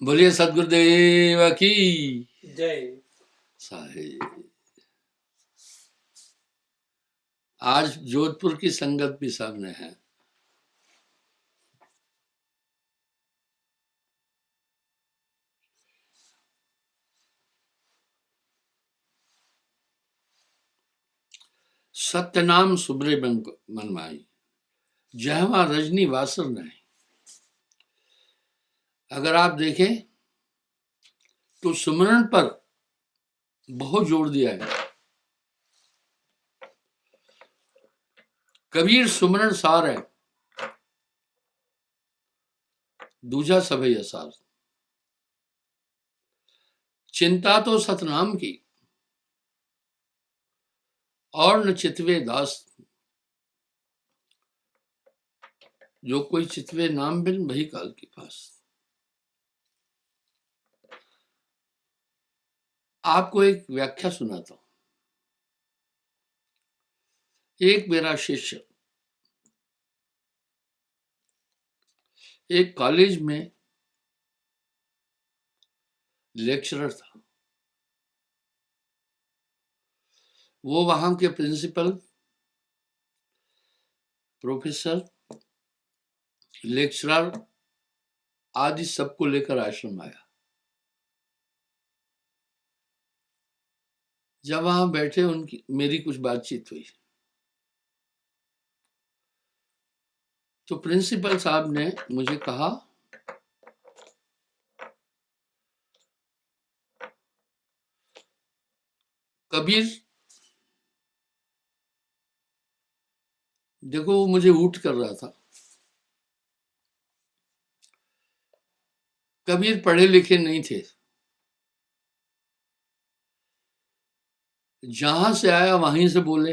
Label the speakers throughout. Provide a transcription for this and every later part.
Speaker 1: बोलिए सदगुरुदेव की
Speaker 2: जय।
Speaker 1: साहेब। आज जोधपुर की संगत भी सामने है। सत्यनाम सुब्रे मनमाई, जहवा रजनी वासर नहीं। अगर आप देखें तो सुमरन पर बहुत जोर दिया है। कबीर सुमरन सार है, दूजा सभई असार। चिंता तो सतनाम की और न चितवे दास, जो कोई चितवे नाम बिन वही काल के पास। आपको एक व्याख्या सुनाता हूं। एक मेरा शिष्य एक कॉलेज में लेक्चरर था। वो वहां के प्रिंसिपल, प्रोफेसर, लेक्चरर आदि सबको लेकर आश्रम आया। जब वहां बैठे उनकी मेरी कुछ बातचीत हुई तो प्रिंसिपल साहब ने मुझे कहा, कबीर देखो, वो मुझे ऊट कर रहा था। कबीर पढ़े लिखे नहीं थे, जहां से आया वहीं से बोले।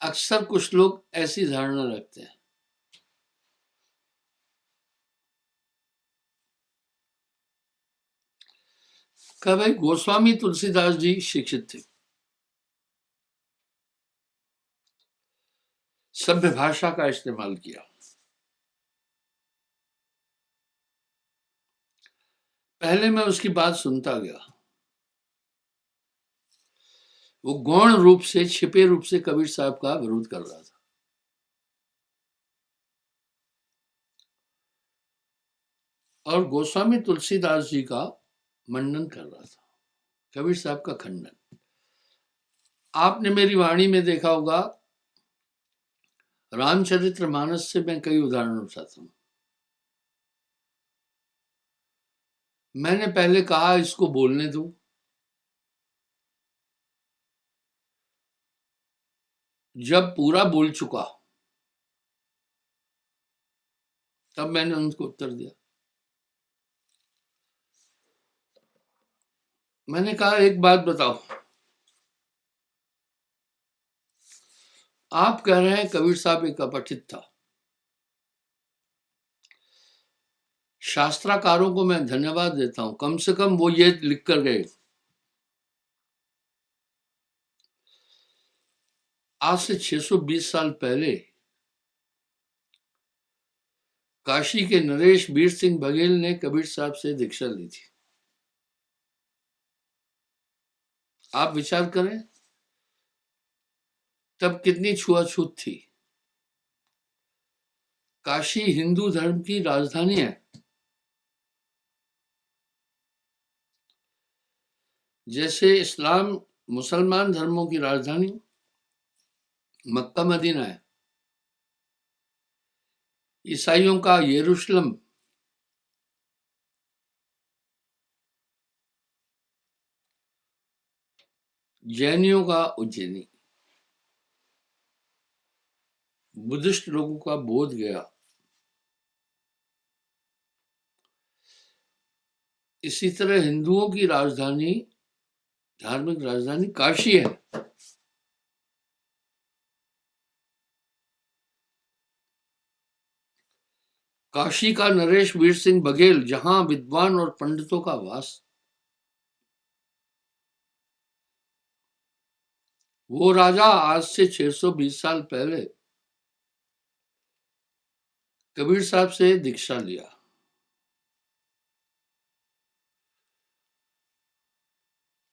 Speaker 1: अक्सर कुछ लोग ऐसी धारणा रखते हैं। कहा, भाई गोस्वामी तुलसीदास जी शिक्षित थे, सभ्य भाषा का इस्तेमाल किया। पहले मैं उसकी बात सुनता गया। वो गौण रूप से, छिपे रूप से कबीर साहब का विरोध कर रहा था। और गोस्वामी तुलसीदास जी का मंडन कर रहा था, कबीर साहब का खंडन। आपने मेरी वाणी में देखा होगा, रामचरितमानस से मैं कई उदाहरण उठाता हूं। मैंने पहले कहा इसको बोलने दो, जब पूरा बोल चुका तब मैंने उनको उत्तर दिया। मैंने कहा, एक बात बताओ, आप कह रहे हैं कबीर साहब एक अपठित था। शास्त्राकारों को मैं धन्यवाद देता हूं, कम से कम वो ये लिख कर गए, आज से 620 साल पहले काशी के नरेश वीर सिंह बघेल ने कबीर साहब से दीक्षा ली थी। आप विचार करें तब कितनी छुआछूत थी। काशी हिंदू धर्म की राजधानी है। जैसे इस्लाम मुसलमान धर्मों की राजधानी मक्का मदीना है, ईसाइयों का यरूशलेम, जैनियों का उज्जैनी, बुद्धिस्ट लोगों का बोध गया, इसी तरह हिंदुओं की राजधानी, धार्मिक राजधानी काशी है। काशी का नरेश वीर सिंह बघेल, जहां विद्वान और पंडितों का वास, वो राजा आज से 620 साल पहले कबीर साहब से दीक्षा लिया।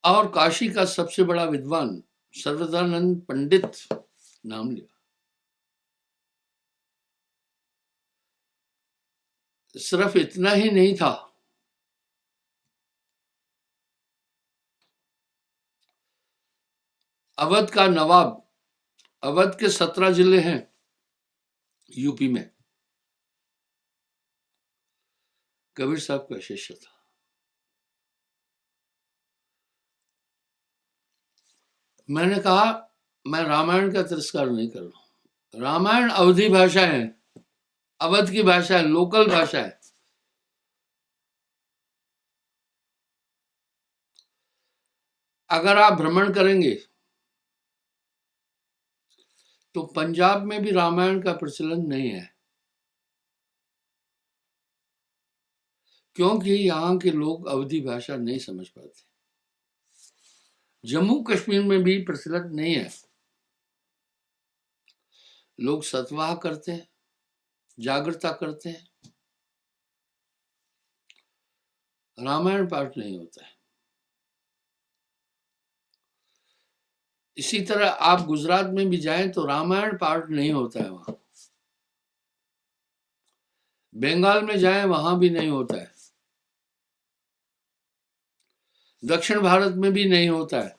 Speaker 1: और काशी का सबसे बड़ा विद्वान सर्वदानंद पंडित नाम लिया। सिर्फ इतना ही नहीं था, अवध का नवाब, अवध के 17 जिले हैं यूपी में, कबीर साहब का शिष्य था। मैंने कहा मैं रामायण का तिरस्कार नहीं कर रहा हूं, रामायण अवधी भाषा है, अवध की भाषा है, लोकल भाषा है। अगर आप भ्रमण करेंगे तो पंजाब में भी रामायण का प्रचलन नहीं है, क्योंकि यहाँ के लोग अवधी भाषा नहीं समझ पाते। जम्मू कश्मीर में भी प्रचलित नहीं है, लोग सतवाह करते हैं, जागृता करते हैं, रामायण पाठ नहीं होता है। इसी तरह आप गुजरात में भी जाएं तो रामायण पाठ नहीं होता है वहां, बंगाल में जाएं वहां भी नहीं होता है, दक्षिण भारत में भी नहीं होता है,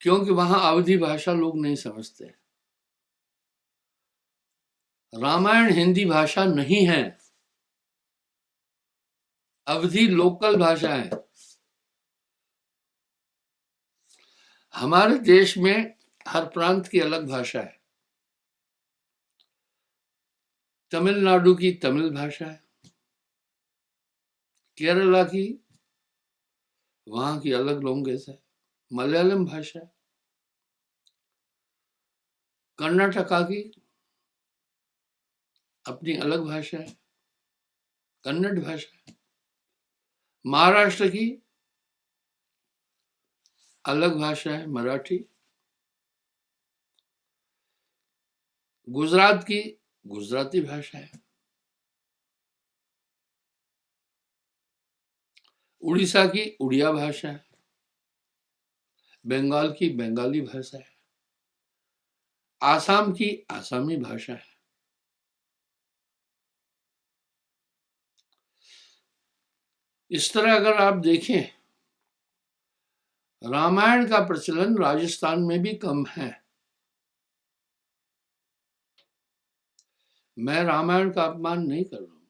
Speaker 1: क्योंकि वहां अवधी भाषा लोग नहीं समझते। रामायण हिंदी भाषा नहीं है, अवधी लोकल भाषा है। हमारे देश में हर प्रांत की अलग भाषा है। तमिलनाडु की तमिल भाषा है, केरला की वहां की अलग लैंग्वेज है, मलयालम भाषा है, कर्नाटका की अपनी अलग भाषा है, कन्नड़ भाषा है, महाराष्ट्र की अलग भाषा है, मराठी, गुजरात की गुजराती भाषा है, उड़ीसा की उड़िया भाषा है, बंगाल की बंगाली भाषा है, आसाम की आसामी भाषा है। इस तरह अगर आप देखें, रामायण का प्रचलन राजस्थान में भी कम है। मैं रामायण का अपमान नहीं कर रहा हूं,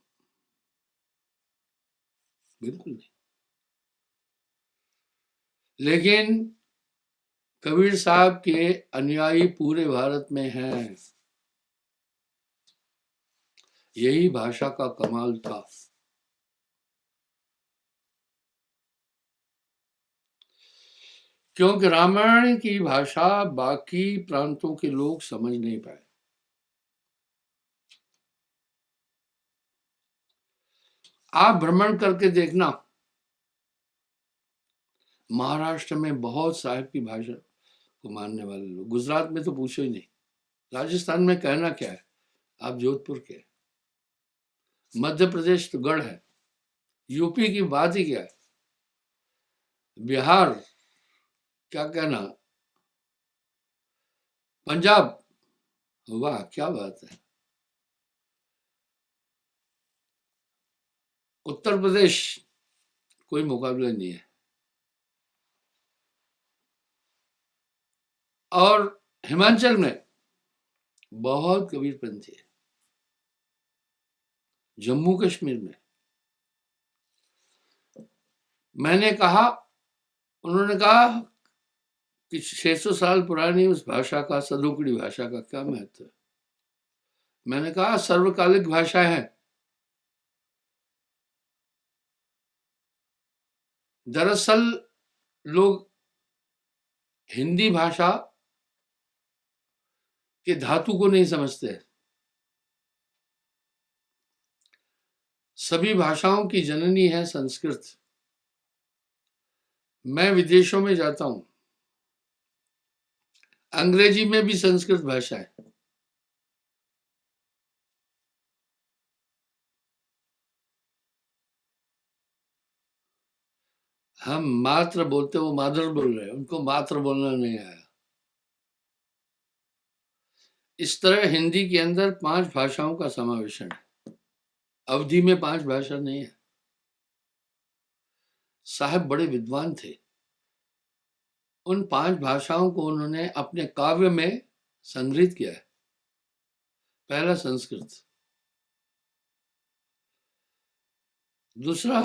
Speaker 1: बिल्कुल नहीं, लेकिन कबीर साहब के अनुयायी पूरे भारत में हैं। यही भाषा का कमाल था। क्योंकि रामायण की भाषा बाकी प्रांतों के लोग समझ नहीं पाए। आप भ्रमण करके देखना, महाराष्ट्र में बहुत साहिब की भाषा को मानने वाले लोग, गुजरात में तो पूछो ही नहीं, राजस्थान में कहना क्या है, आप जोधपुर के, मध्य प्रदेश तो गढ़ है, यूपी की बात ही क्या है, बिहार क्या कहना, पंजाब, वाह क्या बात है, उत्तर प्रदेश कोई मुकाबला नहीं है, और हिमाचल में बहुत कबीरपंथी है, जम्मू कश्मीर में। मैंने कहा, उन्होंने कहा कि 600 साल पुरानी उस भाषा का, सदोकड़ी भाषा का क्या महत्व है। मैंने कहा सर्वकालिक भाषा है। दरअसल लोग हिंदी भाषा के धातु को नहीं समझते। सभी भाषाओं की जननी है संस्कृत। मैं विदेशों में जाता हूं, अंग्रेजी में भी संस्कृत भाषा है, हम मात्र बोलते, वो मादर बोल रहे हैं, उनको मात्र बोलना नहीं आया। इस तरह हिंदी के अंदर 5 भाषाओं का समावेशन है। अवधि में 5 भाषा नहीं है। साहब बड़े विद्वान थे। उन 5 भाषाओं को उन्होंने अपने काव्य में संग्रहित किया है। पहला संस्कृत, दूसरा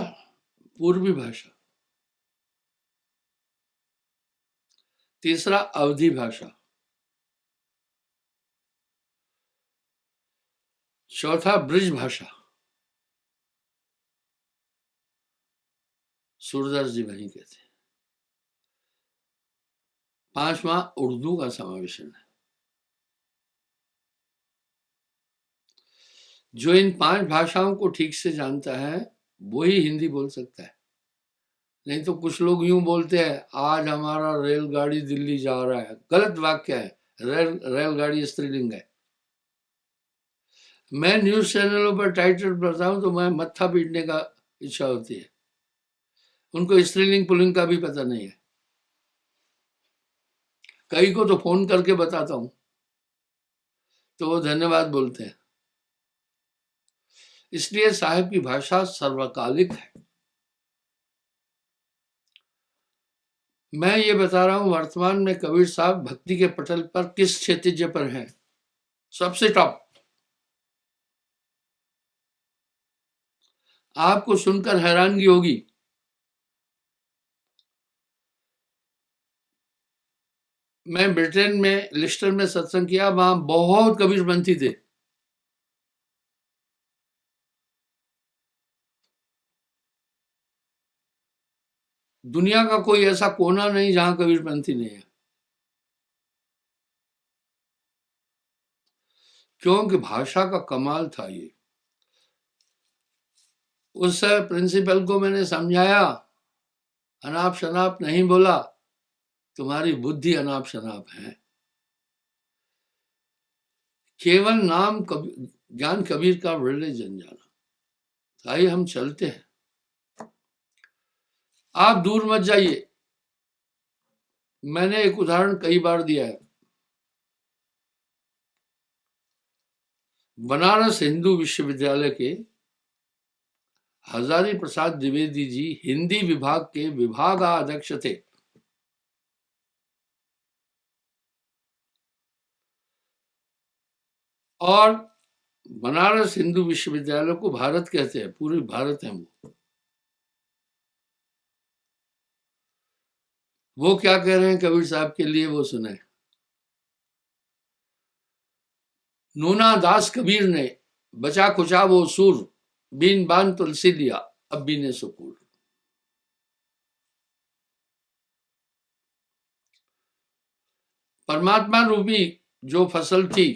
Speaker 1: पूर्वी भाषा, तीसरा अवधी भाषा, चौथा ब्रिज भाषा, सूरदास जी वहीं के थे, पांचवा उर्दू का समावेशन है। जो इन 5 भाषाओं को ठीक से जानता है वही हिंदी बोल सकता है। नहीं तो कुछ लोग यूं बोलते हैं, आज हमारा रेलगाड़ी दिल्ली जा रहा है, गलत वाक्य है। रेलगाड़ी स्त्रीलिंग है। मैं न्यूज चैनलों पर टाइटल पढ़ता हूं तो मैं मत्था पीटने का इच्छा होती है। उनको स्त्रीलिंग पुल्लिंग का भी पता नहीं है। कई को तो फोन करके बताता हूं तो वो धन्यवाद बोलते हैं। इसलिए साहिब की भाषा सर्वकालिक है। मैं ये बता रहा हूं वर्तमान में कबीर साहब भक्ति के पटल पर किस क्षितिज पर हैं, सबसे टॉप। आपको सुनकर हैरानगी होगी, मैं ब्रिटेन में लिस्टर में सत्संग किया, वहां बहुत कबीरपंथी थे। दुनिया का कोई ऐसा कोना नहीं जहां कबीरपंथी नहीं है, क्योंकि भाषा का कमाल था ये। उस प्रिंसिपल को मैंने समझाया, अनाप शनाप नहीं बोला, तुम्हारी बुद्धि अनाप शनाप है। केवल नाम ज्ञान कबीर का वृले जन जाना। आइए हम चलते हैं, आप दूर मत जाइए। मैंने एक उदाहरण कई बार दिया है। बनारस हिंदू विश्वविद्यालय के हजारी प्रसाद द्विवेदी जी हिंदी विभाग के विभागाध्यक्ष थे। और बनारस हिंदू विश्वविद्यालय को भारत कहते हैं, पूरे भारत है वो क्या कह रहे हैं कबीर साहब के लिए, वो सुने। नूना दास कबीर ने बचा खुचा वो सुर, बीन बान तुलसी लिया अब बीने सुकूर। परमात्मा रूपी जो फसल थी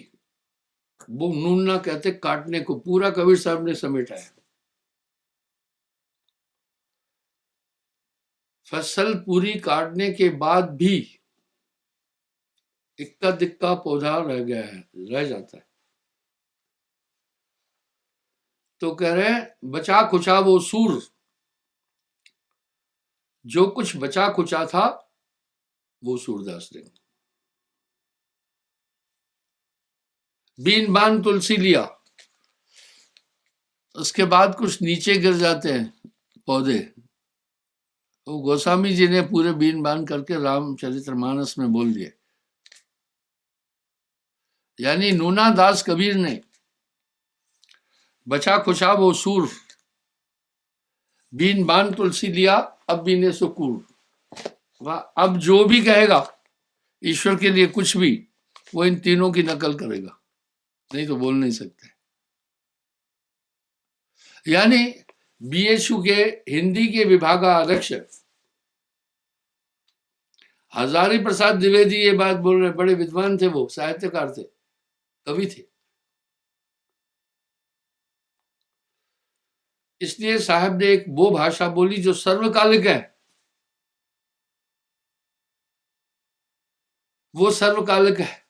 Speaker 1: वो नूना कहते काटने को, पूरा कबीर साहब ने समेटा है। फसल पूरी काटने के बाद भी इक्का दिक्का पौधा रह गया है, रह जाता है। तो कह रहे हैं बचा खुचा वो सूर, जो कुछ बचा खुचा था वो सूरदास ने। बीन बान तुलसी लिया, उसके बाद कुछ नीचे गिर जाते हैं पौधे, तो गोस्वामी जी ने पूरे बीन बान करके रामचरितमानस में बोल दिए। यानी नूना दास कबीर ने बचा खुचा वो सूर, बीन बान तुलसी लिया अब बीने सुकूर। अब जो भी कहेगा ईश्वर के लिए कुछ भी, वो इन तीनों की नकल करेगा, नहीं तो बोल नहीं सकते। यानी बीएचयू के हिंदी के विभागाध्यक्ष हजारी प्रसाद द्विवेदी ये बात बोल रहे, बड़े विद्वान थे, वो साहित्यकार थे, कवि थे। इसलिए साहब ने एक वो भाषा बोली जो सर्वकालिक है। वो सर्वकालिक है।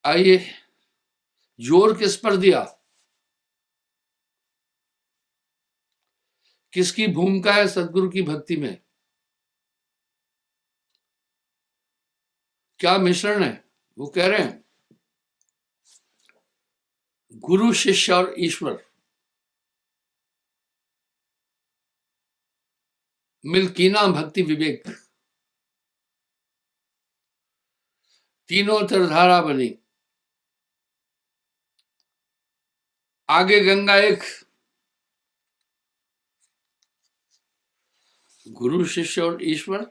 Speaker 1: आइए, जोर किस पर दिया? किसकी भूमिका है सदगुरु की भक्ति में? क्या मिश्रण है? वो कह रहे हैं गुरु शिष्य और ईश्वर मिल्कीना भक्ति विवेक तीनों तरधारा बनी, आगे गंगा एक। गुरु शिष्य और ईश्वर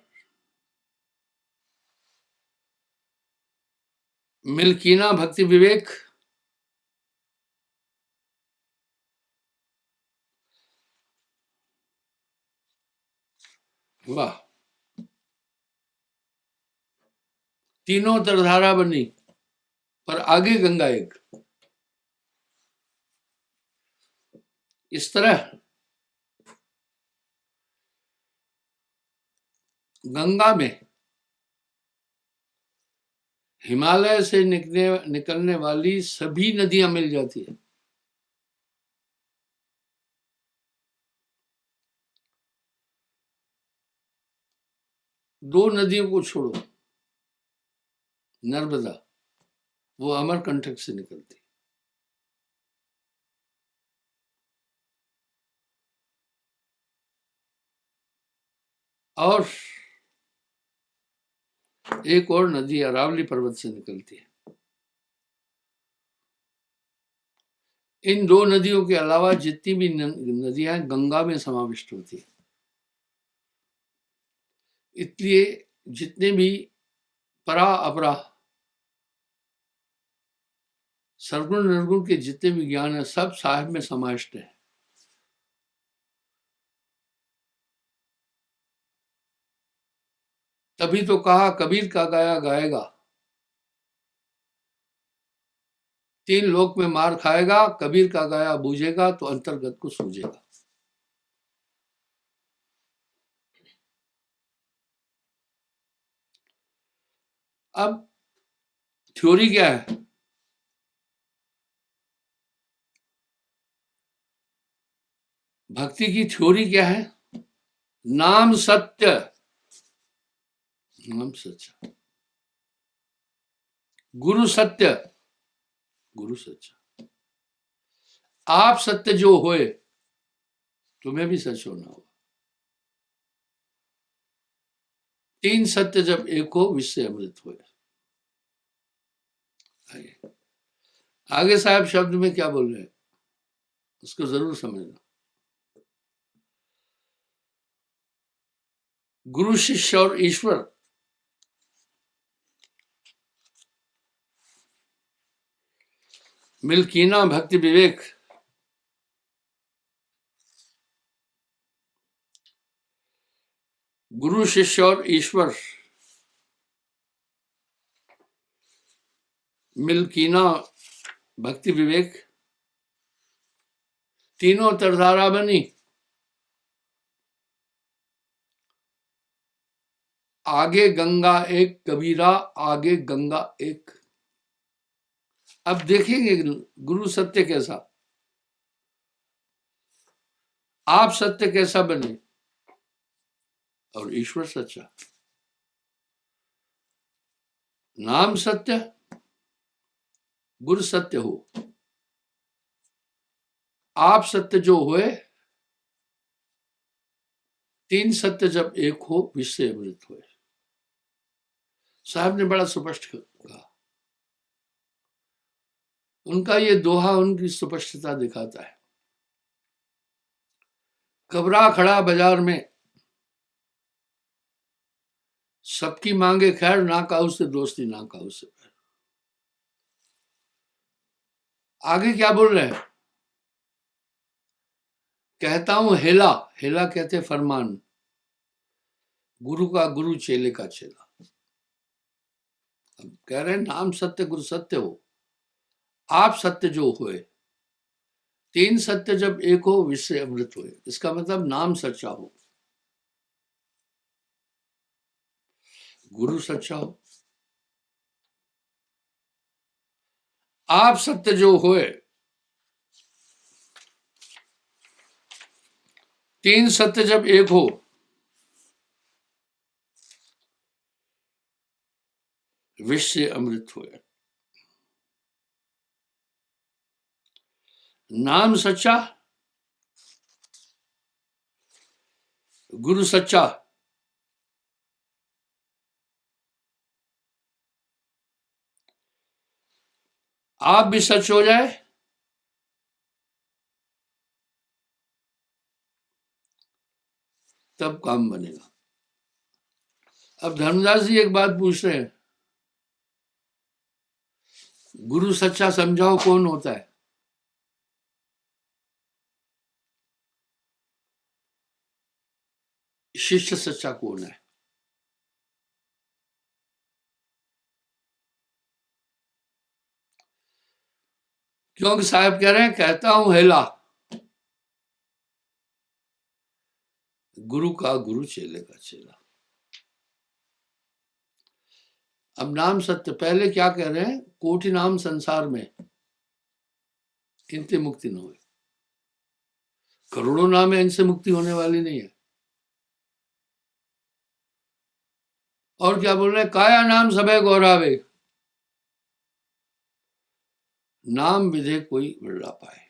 Speaker 1: मिल्कीना भक्ति विवेक, वाह, तीनों तरधारा बनी पर आगे गंगा एक। इस तरह गंगा में हिमालय से निकलने वाली सभी नदियां मिल जाती है। दो नदियों को छोड़ो, नर्मदा वो अमरकंटक से निकलती, और एक और नदी अरावली पर्वत से निकलती है। इन दो नदियों के अलावा जितनी भी नदियां गंगा में समाविष्ट होती है। इसलिए जितने भी परा अपरा सरगुण निर्गुण के जितने भी ज्ञान है सब साहिब में समाविष्ट है। तभी तो कहा कबीर का गाया गाएगा, तीन लोक में मार खाएगा, कबीर का गाया बूझेगा तो अंतर्गत को सूझेगा। अब थ्योरी क्या है? भक्ति की थ्योरी क्या है? नाम सत्य, नाम सच्चा, गुरु सत्य, गुरु सच्चा, आप सत्य जो होए तुम्हें भी सच होना होगा। तीन सत्य जब एक हो विश्व अमृत होए। आगे साहब शब्द में क्या बोल रहे हैं उसको जरूर समझना। गुरु शिष्य और ईश्वर मिल्कीना भक्ति विवेक गुरु शिष्य और ईश्वर मिल्कीना भक्ति विवेक तीनों तरधारा बनी, आगे गंगा एक कबीरा, आगे गंगा एक। अब देखेंगे गुरु सत्य कैसा, आप सत्य कैसा बने और ईश्वर सच्चा। नाम सत्य, गुरु सत्य हो, आप सत्य जो होए, तीन सत्य जब एक हो विश्व अमृत होए। साहब ने बड़ा स्पष्ट कहा, उनका ये दोहा उनकी स्पष्टता दिखाता है। घबरा खड़ा बाजार में, सबकी मांगे खैर, ना काऊ से दोस्ती ना काऊ से बैर। आगे क्या बोल रहे हैं? कहता हूं हेला, हेला कहते फरमान, गुरु का गुरु चेले का चेला। अब कह रहे हैं नाम सत्य गुरु सत्य हो, आप सत्य जो होए, तीन सत्य जब एक हो विश्व अमृत होए। इसका मतलब नाम सच्चा हो, गुरु सच्चा हो, आप सत्य जो होए, तीन सत्य जब एक हो, विष से अमृत होए। नाम सच्चा, गुरु सच्चा, आप भी सच हो जाए, तब काम बनेगा। अब धर्मदास जी एक बात पूछ रहे हैं, गुरु सच्चा समझाओ कौन होता है? शिष्य सच्चा कौन है? क्योंकि साहब कह रहे हैं, कहता हूं हेला, गुरु का गुरु चेले का चेला। अब नाम सत्य, पहले क्या कह रहे हैं, कोटि नाम संसार में इनसे मुक्ति न हुई। करोड़ों नाम है, इनसे मुक्ति होने वाली नहीं है। और क्या बोल रहे हैं, काया नाम सबे गौरावे, नाम विधे कोई बिरला पाए।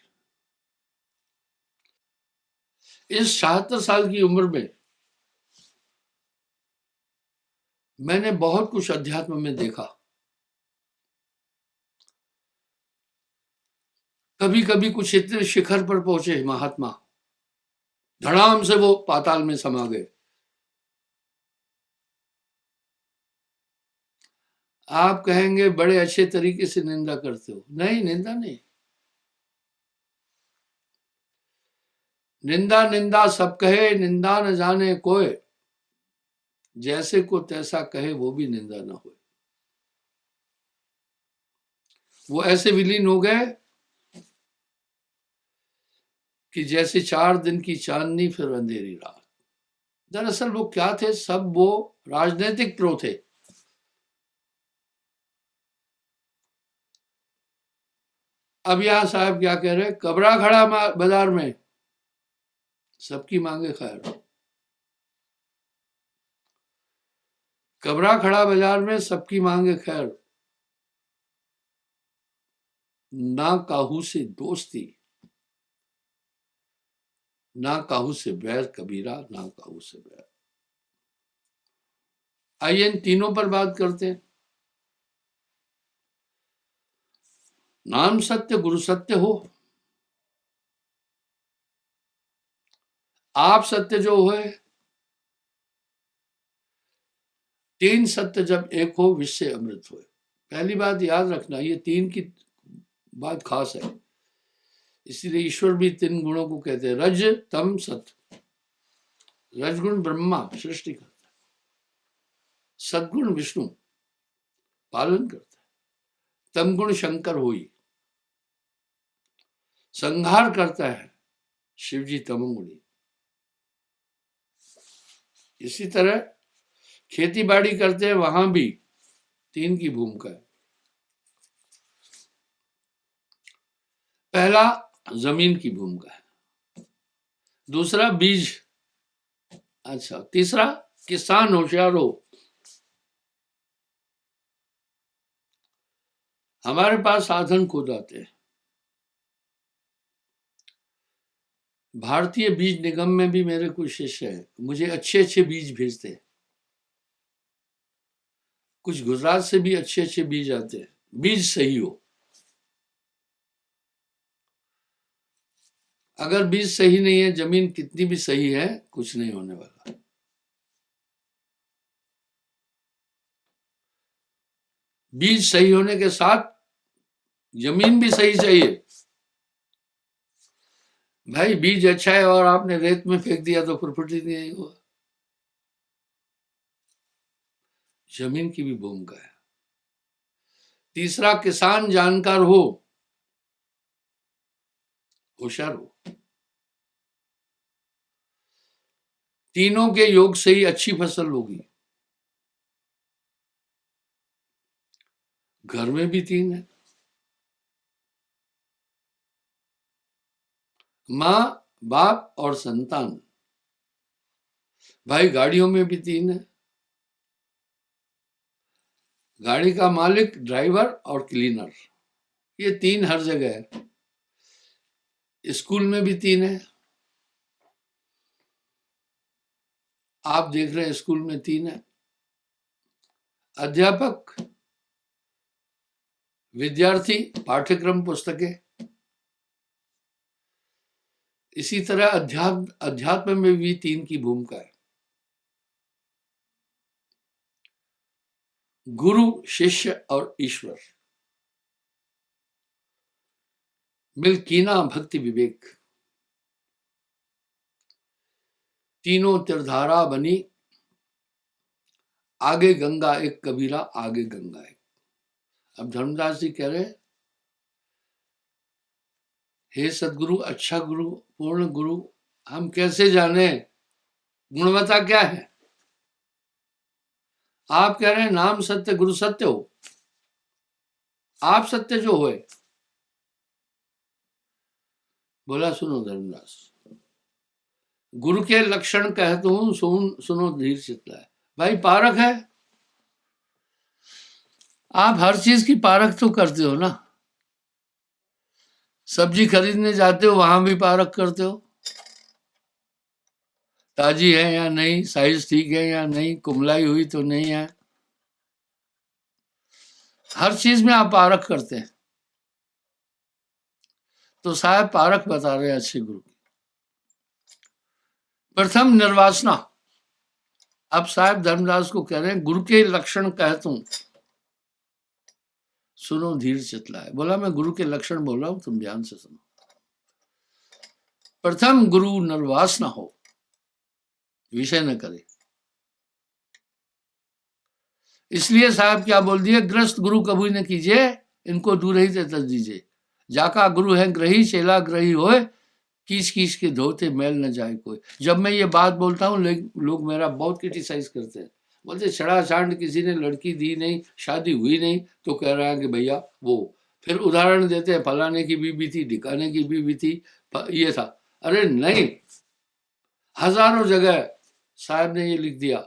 Speaker 1: इस 76 साल की उम्र में मैंने बहुत कुछ अध्यात्म में देखा। कभी कभी कुछ इतने शिखर पर पहुंचे महात्मा, धड़ाम से वो पाताल में समा गए। आप कहेंगे बड़े अच्छे तरीके से निंदा करते हो। नहीं, निंदा नहीं, निंदा निंदा सब कहे, निंदा न जाने कोई, जैसे को तैसा कहे वो भी निंदा ना हो। वो ऐसे विलीन हो गए कि जैसे 4 दिन की चांदनी फिर अंधेरी रात। दरअसल वो क्या थे, सब वो राजनीतिक प्रो थे। अब यहां साहब क्या कह रहे हैं, कबरा खड़ा बाजार में सबकी मांगे खैर, कबरा खड़ा बाजार में सबकी मांगे खैर, ना काहू से दोस्ती, ना काहू से बैर कबीरा, ना काहू से बैर। आइए इन तीनों पर बात करते हैं। नाम सत्य, गुरु सत्य हो, आप सत्य जो हुए, तीन सत्य जब एक हो, विष से अमृत होए। पहली बात याद रखना, ये तीन की बात खास है, इसीलिए ईश्वर भी 3 गुणों को कहते हैं, रज तम सत। रजगुण ब्रह्मा सृष्टि करता है, सदगुण विष्णु पालन करता है, तमगुण शंकर होई संहार करता है, शिवजी तमोगुणी। इसी तरह खेती बाड़ी करते हैं, वहां भी 3 की भूमिका है। पहला जमीन की भूमिका है, दूसरा बीज, अच्छा, तीसरा किसान होशियार हो। हमारे पास साधन खुद आते हैं। भारतीय बीज निगम में भी मेरे कुछ शिष्य हैं, मुझे अच्छे अच्छे बीज भेजते हैं। कुछ गुजरात से भी अच्छे अच्छे बीज आते हैं, बीज सही हो। अगर बीज सही नहीं है, जमीन कितनी भी सही है, कुछ नहीं होने वाला। बीज सही होने के साथ जमीन भी सही चाहिए। भाई बीज अच्छा है और आपने रेत में फेंक दिया तो फुरफुटी नहीं हुआ। जमीन की भी भूमिका है। तीसरा किसान जानकार हो, होशियार हो। तीनों के योग से ही अच्छी फसल होगी। घर में भी 3 है, माँ, बाप और संतान। भाई गाड़ियों में भी 3 है, गाड़ी का मालिक, ड्राइवर और क्लीनर, ये 3 हर जगह है। स्कूल में भी 3 है, आप देख रहे हैं स्कूल में 3 है, अध्यापक, विद्यार्थी, पाठ्यक्रम पुस्तकें। इसी तरह अध्यात्म में भी 3 की भूमिका है, गुरु, शिष्य और ईश्वर। मिल्कीना भक्ति विवेक, तीनों त्रिधारा बनी, आगे गंगा एक कबीरा, आगे गंगा एक। अब धर्मदास जी कह रहे, हे सदगुरु, अच्छा गुरु, पूर्ण गुरु, हम कैसे जाने गुणवत्ता क्या है? आप कह रहे हैं नाम सत्य गुरु सत्य हो, आप सत्य जो होए। बोला सुनो धर्मदास, गुरु के लक्षण कहता हूं, सुनो धीर चित्ता। भाई पारख है, आप हर चीज की पारख तो करते हो ना, सब्जी खरीदने जाते हो वहां भी पारख करते हो, ताजी है या नहीं, साइज ठीक है या नहीं, कुमलाई हुई तो नहीं है, हर चीज में आप पारख करते हैं। तो साहब पारख बता रहे हैं अच्छे गुरु। प्रथम निर्वासना, अब साहब धर्मदास को कह रहे हैं गुरु के लक्षण कहता हूं, सुनो धीर चितलाए। बोला मैं गुरु के लक्षण बोल रहा हूं, तुम ध्यान से सुनो। प्रथम गुरु निर्वास ना हो, विषय न करे। इसलिए साहब क्या बोल दिए, ग्रस्त गुरु कभी न कीजिए, इनको दूर ही से तज दीजिए। जाका गुरु है ग्रही, चेला ग्रही होए, कीच कीच के धोते मैल न जाए कोई। जब मैं ये बात बोलता हूँ लोग मेरा बहुत क्रिटिसाइज करते हैं, बोलते छड़ा छांड किसी ने लड़की दी नहीं, शादी हुई नहीं, तो कह रहा है कि भैया वो, फिर उदाहरण देते हैं फलाने की बीवी थी, ढिकाने की बीवी थी, ये था। अरे नहीं, हजारों जगह साहब ने ये लिख दिया,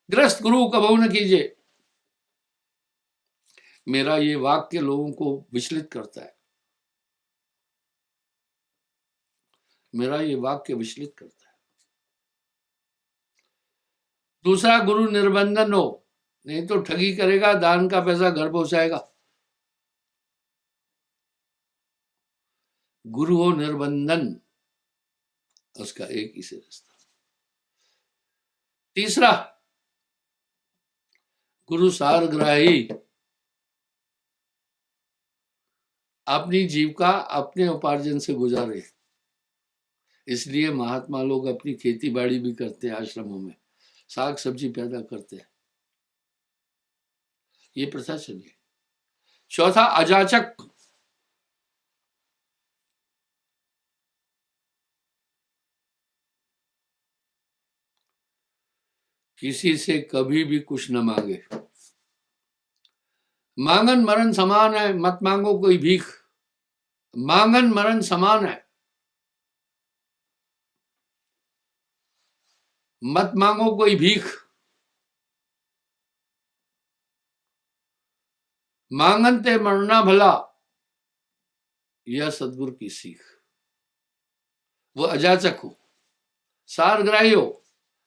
Speaker 1: ग्रस्त गुरु कबहू न कीजिए। मेरा ये वाक्य लोगों को विचलित करता है, मेरा ये वाक्य विचलित करता है। दूसरा, गुरु निर्बंधन हो, नहीं तो ठगी करेगा, दान का पैसा घर पहुंचाएगा। गुरु हो निर्बंधन, उसका एक ही से रास्ता। तीसरा, गुरु सारग्राही, अपनी जीविका अपने उपार्जन से गुजारे। इसलिए महात्मा लोग अपनी खेती बाड़ी भी करते हैं, आश्रमों में साग सब्जी पैदा करते हैं, ये प्रथा चली। चौथा, अजाचक, किसी से कभी भी कुछ न मांगे। मांगन मरण समान है, मत मांगो कोई भीख। मांगन मरण समान है, मत मांगो कोई भीख। मांगन ते मरना भला, यह सदगुरु की सीख। वो अजाचक हो, सारग्राही हो,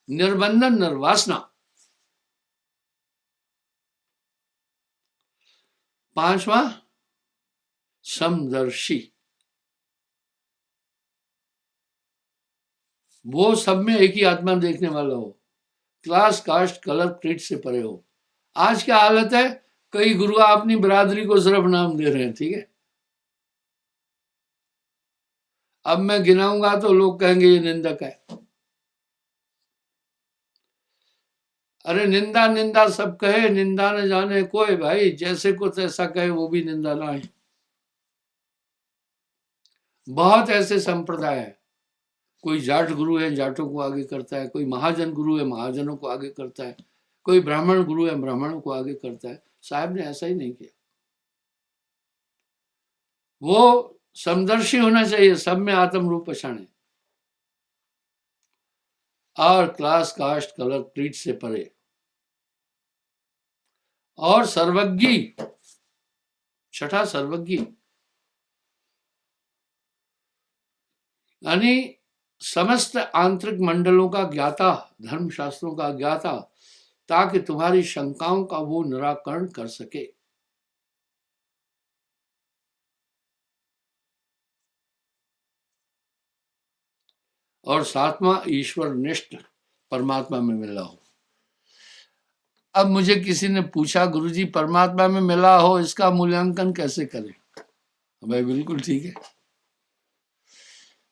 Speaker 1: निर्बंधन निर्वासना। पांचवा, समदर्शी, वो सब में एक ही आत्मा देखने वाला हो, क्लास कास्ट कलर क्रीड से परे हो। आज क्या हालत है, कई गुरु अपनी बिरादरी को सिर्फ नाम दे रहे हैं, ठीक है। अब मैं गिनाऊंगा तो लोग कहेंगे ये निंदक है। अरे निंदा निंदा सब कहे, निंदा न जाने कोई, भाई जैसे को तैसा कहे वो भी निंदा ना है। बहुत ऐसे संप्रदाय है, कोई जाट गुरु है जाटों को आगे करता है, कोई महाजन गुरु है महाजनों को आगे करता है, कोई ब्राह्मण गुरु है ब्राह्मणों को आगे करता है। साहब ने ऐसा ही नहीं किया। वो समदर्शी होना चाहिए, सब में आत्म रूप पहचाने। और क्लास कास्ट कलर क्रीड से परे और सर्वज्ञी, छठा सर्वज्ञी यानी समस्त आंतरिक मंडलों का ज्ञाता, धर्मशास्त्रों का ज्ञाता, ताकि तुम्हारी शंकाओं का वो निराकरण कर सके। और सातवां ईश्वर निष्ठ परमात्मा में मिला हो। अब मुझे किसी ने पूछा, गुरुजी परमात्मा में मिला हो इसका मूल्यांकन कैसे करें? भाई बिल्कुल ठीक है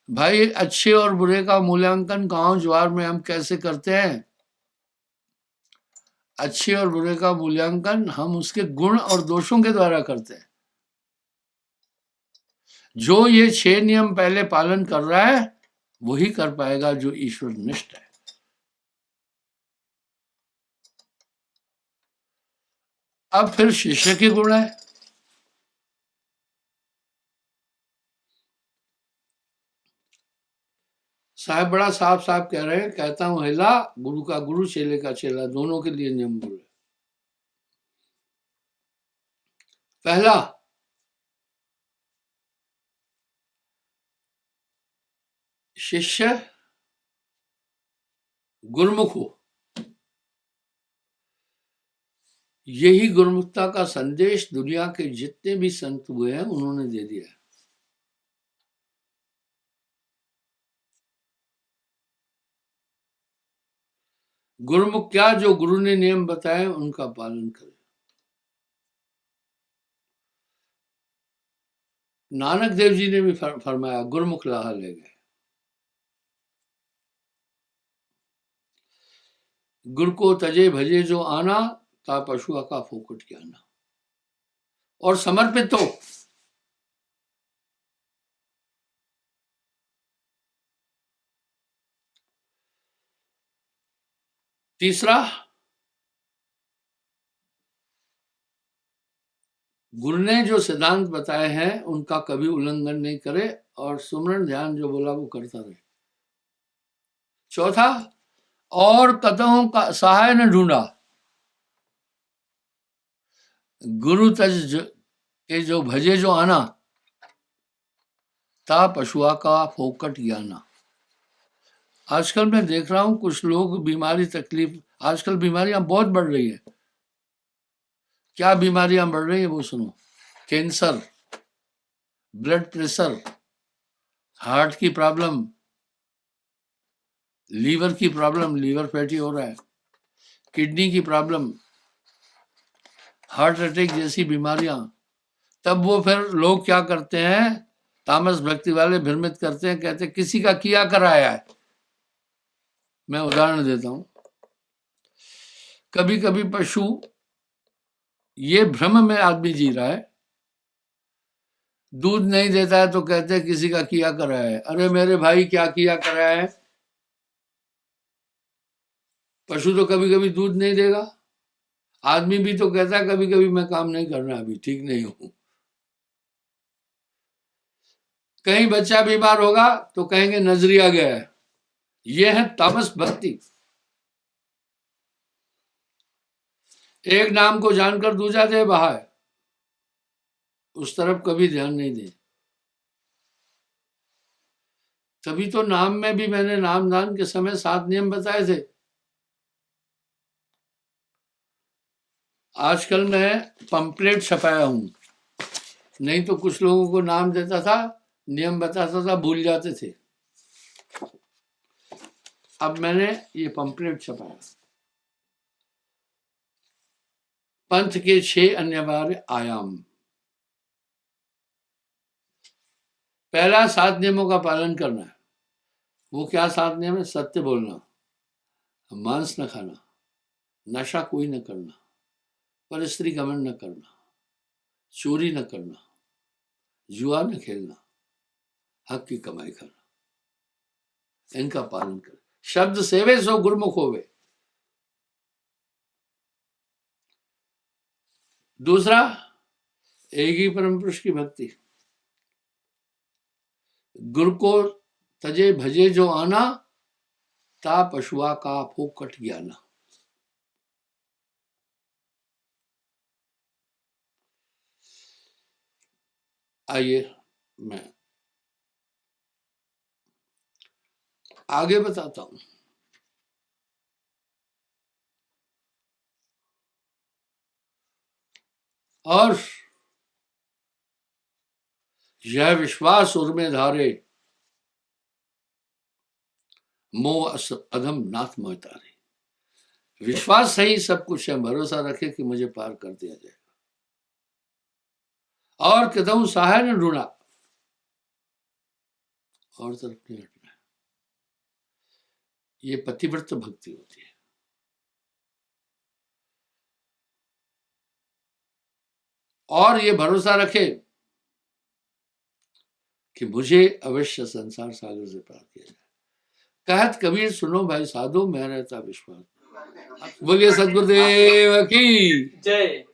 Speaker 1: भाई, अच्छे और बुरे का मूल्यांकन गांव ज्वार में हम कैसे करते हैं? अच्छे और बुरे का मूल्यांकन हम उसके गुण और दोषों के द्वारा करते हैं। जो ये 6 नियम पहले पालन कर रहा है वही कर पाएगा जो ईश्वर निष्ठ है। अब फिर शिष्य के गुण है। साहब बड़ा साफ साफ कह रहे हैं, कहता हूं हिला, गुरु का गुरु चेले का चेला, दोनों के लिए नियम बोले। पहला, शिष्य गुरुमुख हो। यही गुरुमुखता का संदेश दुनिया के जितने भी संत हुए हैं उन्होंने दे दिया है। गुरुमुख क्या, जो गुरु ने नियम बताए उनका पालन करे। नानक देव जी ने भी फरमाया, गुरुमुख लाहा ले गए। गुरु को तजे भजे जो आना, ता पशुआ का फोकट ज्ञाना। और समर्पित हो। तीसरा, गुरु ने जो सिद्धांत बताए हैं उनका कभी उल्लंघन नहीं करे और सुमरण ध्यान जो बोला वो करता रहे। चौथा, और कतहों का सहाय न ढूंढा। गुरु तज के जो भजे जो आना, ता पशुआ का फोकट ज्ञाना। आजकल मैं देख रहा हूं कुछ लोग बीमारी तकलीफ, आजकल बीमारियां बहुत बढ़ रही है। क्या बीमारियां बढ़ रही है वो सुनो। कैंसर, ब्लड प्रेशर, हार्ट की प्रॉब्लम, लीवर की प्रॉब्लम, लीवर फैटी हो रहा है, किडनी की प्रॉब्लम, हार्ट अटैक जैसी बीमारियां। तब वो फिर लोग क्या करते हैं, तामस भक्ति वाले भ्रमित करते हैं, कहते हैं किसी का किया कराया है। मैं उदाहरण देता हूं, कभी कभी पशु, ये भ्रम में आदमी जी रहा है, दूध नहीं देता है तो कहते हैं किसी का किया कराया है। अरे मेरे भाई, क्या किया कराया है? पशु तो कभी कभी दूध नहीं देगा। आदमी भी तो कहता है कभी कभी मैं काम नहीं करना, अभी ठीक नहीं हूं। कहीं बच्चा बीमार होगा तो कहेंगे नजरिया गया है। यह है तामस भक्ति। एक नाम को जानकर दूसरा दे बहाए, उस तरफ कभी ध्यान नहीं दे। तभी तो नाम में भी मैंने नामदान के समय 7 नियम बताए थे। आजकल मैं पंपलेट छपाया हूं, नहीं तो कुछ लोगों को नाम देता था, नियम बताता था, भूल जाते थे। अब मैंने ये पंपलेट छपाया, पंथ के 6 अनिवार्य आयाम। पहला, 7 नियमों का पालन करना है। वो क्या 7 नियम है? सत्य बोलना, मांस न खाना, नशा कोई न करना, पर स्त्री गमन न करना, चोरी न करना, जुआ न खेलना, हक की कमाई करना। इनका पालन कर। शब्द सेवे सो गुरमुख होवे। दूसरा, एक ही परम पुरुष की भक्ति। गुरु को तजे भजे जो आना, ता पशुआ का फोकट ज्ञान। आइए मैं आगे बताता हूं। और यह विश्वास उर में धारे, मोह अधम नाथ मोह तारे। विश्वास सही सब कुछ है, भरोसा रखे कि मुझे पार कर दिया जाएगा। और कदम सहाय न ढूंढा, और तरफ नहीं हटना। ये पतिव्रत भक्ति होती है। और ये भरोसा रखे कि मुझे अवश्य संसार सागर से पार किया जाए। कहत कबीर सुनो भाई साधु, मैं रहता विश्वास। बोलिए सदगुरुदेव की
Speaker 2: जय।